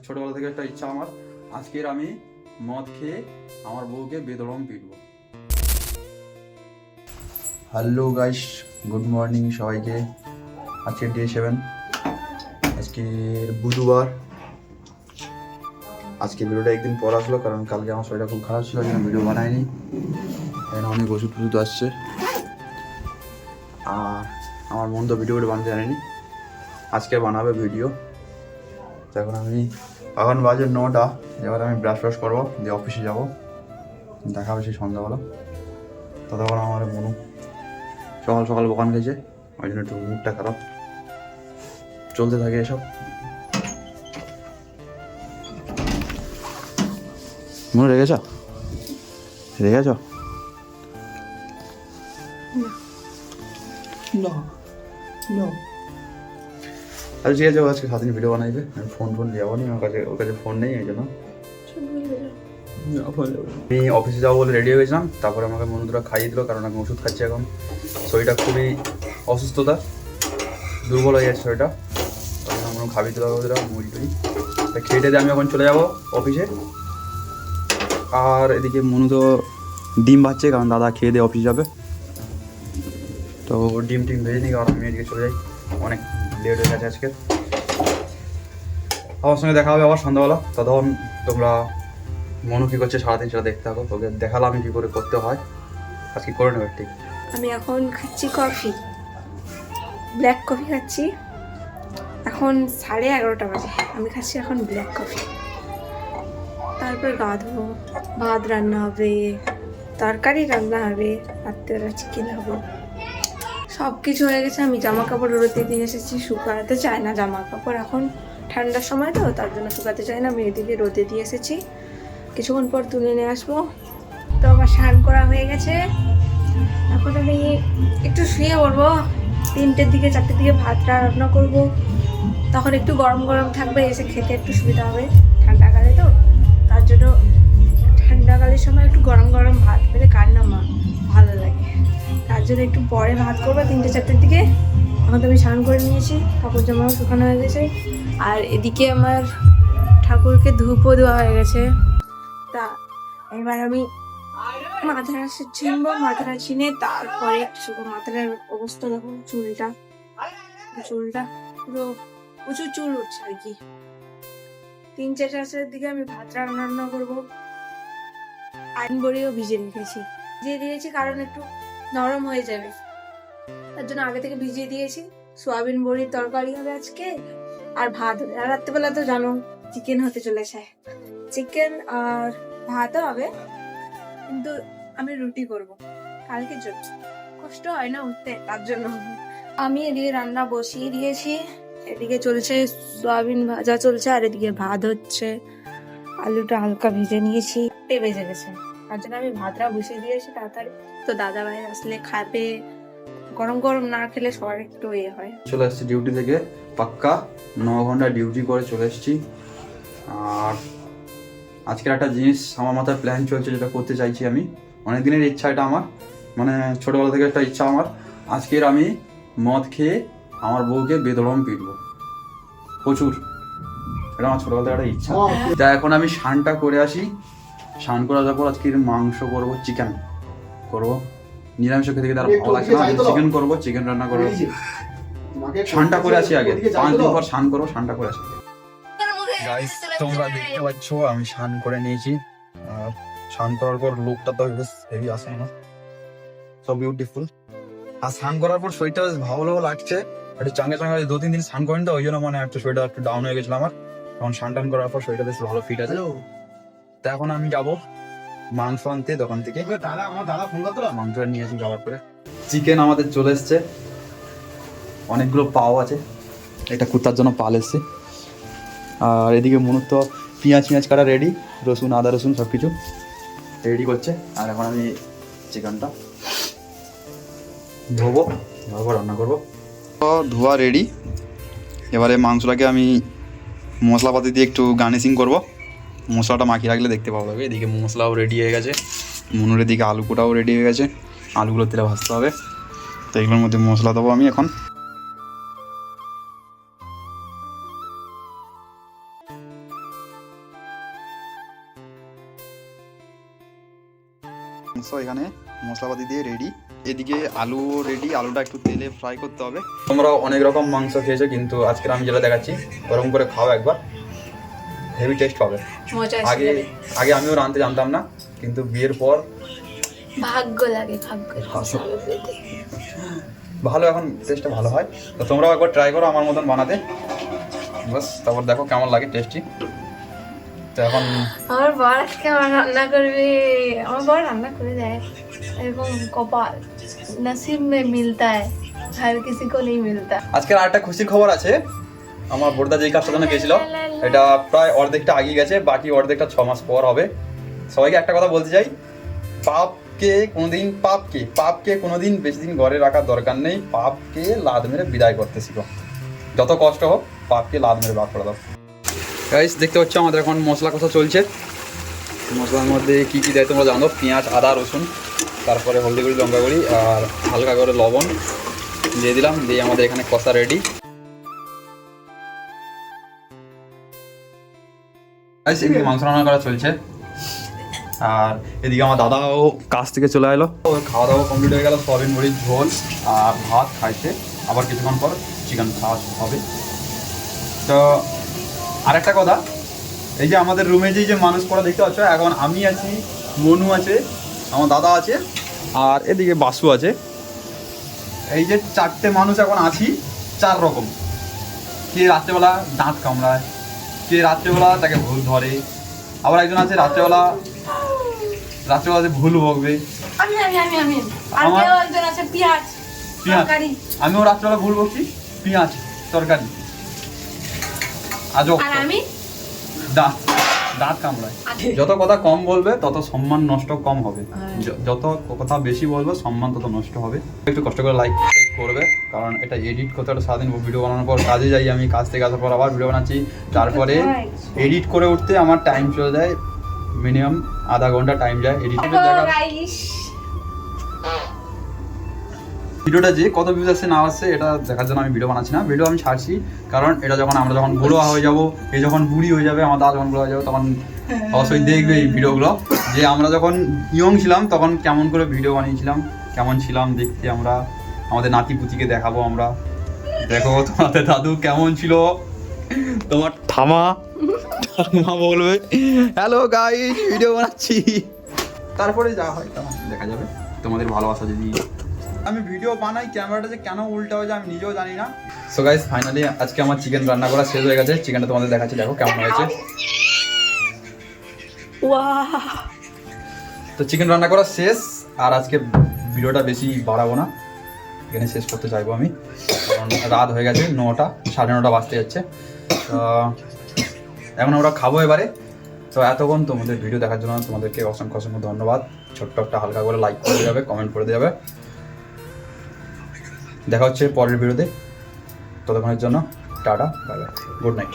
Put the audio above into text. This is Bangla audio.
ছোটবেলা থেকে একটা ইচ্ছা আমার, আজকের আমি মদ খেয়ে আমার বউকে বেদরম পিটবো। হ্যালো গাইস, গুড মর্নিং সবাইকে। আজকে ডে 7, আজকে বুধবার। আজকে ভিডিওটা একদিন পর আসলো কারণ কালকে আমার শরীরটা খুব খারাপ ছিল, জন্য ভিডিও বানাইনি। এখানে অনেক ওষুধ টষুধ আসছে আর আমার মন তো ভিডিও বানাতে জানেনি, আজকে বানাবে ভিডিও। তো এখন বাজে 9টা, এবার আমি ব্রাশ ফ্রাশ করবো, দিয়ে অফিসে যাবো, দেখা হবে সেই সন্ধ্যাবেলা। ততক্ষণ আমার মনু সকাল সকাল দোকান গেছে, ওই জন্য একটু মুডটা খারাপ, চলতে থাকে এসব। মনে রেগেছ? রেগেছ? আচ্ছা ঠিক আছে, আজকে সারাদিন ভিডিও বানাইবে, আমি ফোন যাবো না, ওর কাছে ফোন নেই, এই জন্য আমি অফিসে যাবো বলে রেডি হয়ে গেছিলাম। তারপরে আমাকে মনুদরা খাইয়ে দিল, কারণ আমি ওষুধ খাচ্ছি এখন। শরীরটা খুবই অসুস্থতা, দুর্বল হয়ে যাচ্ছে শরীরটা, তখন আমরা খাবি দিল ওদের মুড়ি টুড়ি। খেয়ে দিয়ে আমি এখন চলে যাবো অফিসে। আর এদিকে মনু তো ডিম ভাজছে, কারণ দাদা খেয়ে দিয়ে অফিস যাবে, তো ডিম টিম ভেজে নিই, কারণ আমি এদিকে চলে যাই, অনেক লেট হয়ে গেছে আজকে। আমার সঙ্গে দেখা হবে আবার সন্ধ্যাবেলা, তখন তোমরা মনু কী করছে সারাদিন সেটা দেখতে থাকো, তোকে দেখালাম আমি কী করে করতে হয়, আজকে করে নেবে ঠিক। আমি এখন খাচ্ছি কফি, ব্ল্যাক কফি খাচ্ছি। এখন 11:30 বাজে, আমি খাচ্ছি এখন ব্ল্যাক কফি। তারপর গা ধোবো, ভাত রান্না হবে, তরকারি রান্না হবে, রাত্রেবেলা চিকেন হবে, সব কিছু হয়ে গেছে। আমি জামা কাপড় রোদে দিয়ে এসেছি, শুকাতে চাই না জামা কাপড়, এখন ঠান্ডার সময় তো তার জন্য শুকাতে চাই না। আমি এদিকে রোদে দিয়ে এসেছি, কিছুক্ষণ পর তুলে নিয়ে আসবো। তো আমার স্নান করা হয়ে গেছে, এখন আমি একটু শুয়ে পড়বো। 3টের দিকে 4টের দিকে ভাতটা রান্না করবো, তখন একটু গরম গরম থাকবে, এসে খেতে একটু সুবিধা হবে। ঠান্ডাকালে তো, তার জন্য ঠান্ডাকালের সময় একটু গরম গরম ভাত পেলে কার না ভালো লাগে, তার জন্য একটু পরে ভাত করবো 3টে-4টের দিকে। এখন তো আমি স্নান করে নিয়েছি, কাপড় জামাও শুকানো হয়ে গেছে, আর এদিকে আমার ঠাকুরকে ধূপও দেওয়া হয়ে গেছে। তা এবার আমি মাথাটা চিনবো, মাথাটা চিনে তারপরে মাথাটার অবস্থা দেখো, চুলটা পুরো প্রচুর চুল উঠছে আর কি। 3-4টার দিকে আমি ভাত রান্না করবো। আইন বড়িও ভিজে দিয়েছি কারণ একটু নরম হয়ে যাবে, তার জন্য আগে থেকে ভিজিয়ে দিয়েছি। সোয়াবিন বড়ির তরকারি হবে আজকে, আর ভাত হবে। আর রাত্রেবেলা তো জানো চিকেন হতে চলেছে, চিকেন আর ভাতও হবে, কিন্তু আমি রুটি করব কালকের জন্য, কষ্ট হয় না উঠতে, তার জন্য। আমি এদিকে রান্না বসিয়ে দিয়েছি, এদিকে চলছে সয়াবিন ভাজা চলছে, আর এদিকে ভাত হচ্ছে। আলুটা হালকা ভেজে নিয়েছি, বেজে গেছে, তার জন্য আমি ভাতটা বসিয়ে দিয়েছি তাড়াতাড়ি। তো দাদা ভাই আসলে খাবে, গরম গরম না খেলে সবার একটু হয়। চলে এসেছি ডিউটি থেকে, পাক্কা 9 ঘন্টা ডিউটি করে চলে এসেছি। আর আজকের একটা জিনিস আমার মাথায় প্ল্যান চলছে, যেটা করতে চাইছি আমি, অনেক দিনের ইচ্ছা এটা আমার, মানে ছোটবেলা থেকে একটা ইচ্ছা আমার, আজকের আমি মদ খেয়ে আমার বউকে বেদরম পিটবো প্রচুর, এটা আমার ছোটবেলা থেকে একটা ইচ্ছা। তা এখন আমি স্নানটা করে আসি, স্নান করার পর আজকে মাংস করবো, চিকেন করবো, নিরামিষ খেতে খেতে আর ভালো লাগছে না, চিকেন করবো, চিকেন রান্না করবো। স্নানটা করে আসি আগে, 5 দিন পর স্নান করবো, স্নানটা করে আসি। গাইস তোমরা দেখতে পাচ্ছ আমি স্নান করে নিয়েছি, আর স্নান করার পর লুকটা তো বেশ হেভি আসে না, সো বিউটিফুল। আর স্নান করার পর শরীরটা বেশ ভালো লাগছে, একটু চাঙ্গে 2-3 দিন স্নান করেন তো, ওই জন্য মানে একটু শরীরটা একটু ডাউন হয়ে গেছিল আমার। এখন স্নান টান করার পর শরীরটা বেশ ভালো ফিট আছে। তা এখন আমি যাবো মাংস আনতে দোকান থেকে, মাংস নিয়ে আসি যাওয়ার পরে। চিকেন আমাদের চলে এসছে, অনেকগুলো পাও আছে, এটা কুত্তার জন্য পাল এসছে। আর এদিকে মনুর তো পেঁয়াজ কাটা রেডি, রসুন আদা রসুন সব কিছু রেডি করছে। আর এখন আমি চিকেনটা ধোবো, রান্না করবো। ধোয়া রেডি, এবারে মাংসটাকে আমি মশলাপাতি দিয়ে একটু গার্নিশিং করবো, মশলাটা মাখিয়ে রাখলে দেখতে ভালো লাগবে। এদিকে মশলাও রেডি হয়ে গেছে, মনুর এদিকে আলু কোটাও রেডি হয়ে গেছে, আলুগুলো তেলে ভাজতে হবে। তো এগুলোর মধ্যে মশলা দেবো আমি এখন। মাংস এখানে মশলাপাতি দিয়ে রেডি, এদিকে আলু রেডি, আলুটা একটু তেলে ফ্রাই করতে হবে। তোমরা অনেক রকম মাংস খেয়েছো, কিন্তু আজকে আমি যেটা দেখাচ্ছি ওরকম করে খাও একবার, হেভি টেস্ট হবে। মজা আগে আগে আমিও রাঁধতে জানতাম না, কিন্তু বিয়ের পর ভাগ্য লাগে, ভাগ্য ভালো, এখন টেস্টটা ভালো হয়। তো তোমরাও একবার ট্রাই করো আমার মতন বানাতে, বাস তারপর দেখো কেমন লাগে টেস্টি। তো এখন আমার বর আজকে আমার রান্না করবে, আমার বর রান্না করে দেয়, এরকম কপাল নসিব মে মিলতা है, हर किसी को नहीं मिलता। আজকের আরেকটা খুশির খবর আছে। আমার বোরদা যেই কাজটার জন্য গেছিল এটা প্রায় অর্ধেকটা আগিয়ে গেছে, বাকি অর্ধেকটা 6 মাস পর হবে। সবাইকে একটা কথা বলতে চাই, পাপকে কোনোদিন বেশি দিন ঘরে রাখার দরকার নেই। পাপকে লাদ মেরে বিদায় করতে শিখো, যত কষ্ট হোক পাপকে লাদ মেরে বার করে দাও। গাইস দেখতে পাচ্ছ আমাদের এখন মশলা কষা চলছে। মশলার মধ্যে কী কী দেয় তোমরা জানো, পেঁয়াজ, আদা, রসুন, তারপরে হলদি গুঁড়ি, লঙ্কা গুঁড়ি আর হালকা করে লবণ দিয়ে দিলাম, দিয়ে আমাদের এখানে কষা রেডি। গাইস এদিকে মাংস রান্না করা চলছে, আর এদিকে আমার দাদাও কাজ থেকে চলে এলো। খাওয়া দাওয়া কমপ্লিট হয়ে গেল, সয়াবিন বড়ির ঝোল আর ভাত খাইছে, আবার কিছুক্ষণ পর চিকেন খাওয়া হবে। তো আরেকটা কথা, এই যে আমাদের রুমে যে মানুষ পড়া দেখতে পাচ্ছ, এখন আমি আছি, মনু আছে, আমার দাদা আছে, আর এদিকে বাসু আছে। এই যে 4টে মানুষ এখন আছি, 4 রকম। কে রাত্রেবেলা দাঁত কামড়ায়, কে রাত্রেবেলা তাকে ভুল ধরে, আবার একজন আছে রাত্রেবেলা ভুল বকবে। আমিও রাত্রেবেলা ভুল বকছি, পেঁয়াজ তরকারি, আজব দাঁত কামড়ায়। যত কথা কম বলবে তত সম্মান নষ্ট কম হবে, যত কথা বেশি বলবে সম্মান তত নষ্ট হবে। একটু কষ্ট করে লাইক করবে, কারণ এটা এডিট করতে একটা সারাদিন ভিডিও বানানোর পর কাজে যাই আমি, কাজ থেকে আসার পর আবার ভিডিও বানাচ্ছি, তারপরে এডিট করে উঠতে আমার টাইম চলে যায়, মিনিমাম আধা ঘন্টা টাইম যায় এডিট করে দেখা। ভিডিওটা যে কত ভিউজ আসছে না আসছে এটা দেখার জন্য আমি ভিডিও বানাচ্ছি না, ভিডিও আমি ছাড়ছি কারণ এটা আমরা যখন বুড়ো হয়ে যাবো, এই যখন বুড়ি হয়ে যাবে, আমার দাদা যখন বুড়ো হয়ে যাবে, তখন অবশ্যই দেখবে এই ভিডিওগুলো, যে আমরা যখন ইয়ং ছিলাম তখন কেমন করে ভিডিও বানিয়েছিলাম, কেমন ছিলাম দেখতে আমরা, আমাদের নাতি পুতিকে দেখাবো আমরা। দেখো তোমাদের দাদু কেমন ছিল, তোমার ঠামা বলবে হ্যালো গাইস ভিডিও বানাচ্ছি, তারপরে যা হয় তখন দেখা যাবে। তোমাদের ভালোবাসা যদি আমি ভিডিও বানাই, ক্যামেরাটা যে কেন উল্টা হয়ে যায় আমি নিজেও জানি না। সো গাইস ফাইনালি আজকে আমার চিকেন রান্না করা শেষ হয়ে গেছে, চিকেনটা তোমাদের দেখাচ্ছি, দেখো কেমন হয়েছে। তো চিকেন রান্না করা শেষ, আর আজকে ভিডিওটা বেশি বাড়াবো না, এখানে শেষ করতে চাইবো আমি, কারণ রাত হয়ে গেছে, 9টা 9:30 বাজতে যাচ্ছে। তো এখন আমরা খাবো এবারে। তো এতক্ষণ তোমাদের ভিডিও দেখার জন্য তোমাদেরকে অসংখ্য ধন্যবাদ। ছোট্ট একটা হালকা করে লাইক করে যাবে, কমেন্ট করে যাবে। দেখা হচ্ছে পরের ভিডিওতে, ততক্ষণের জন্য tata, bye bye, good night.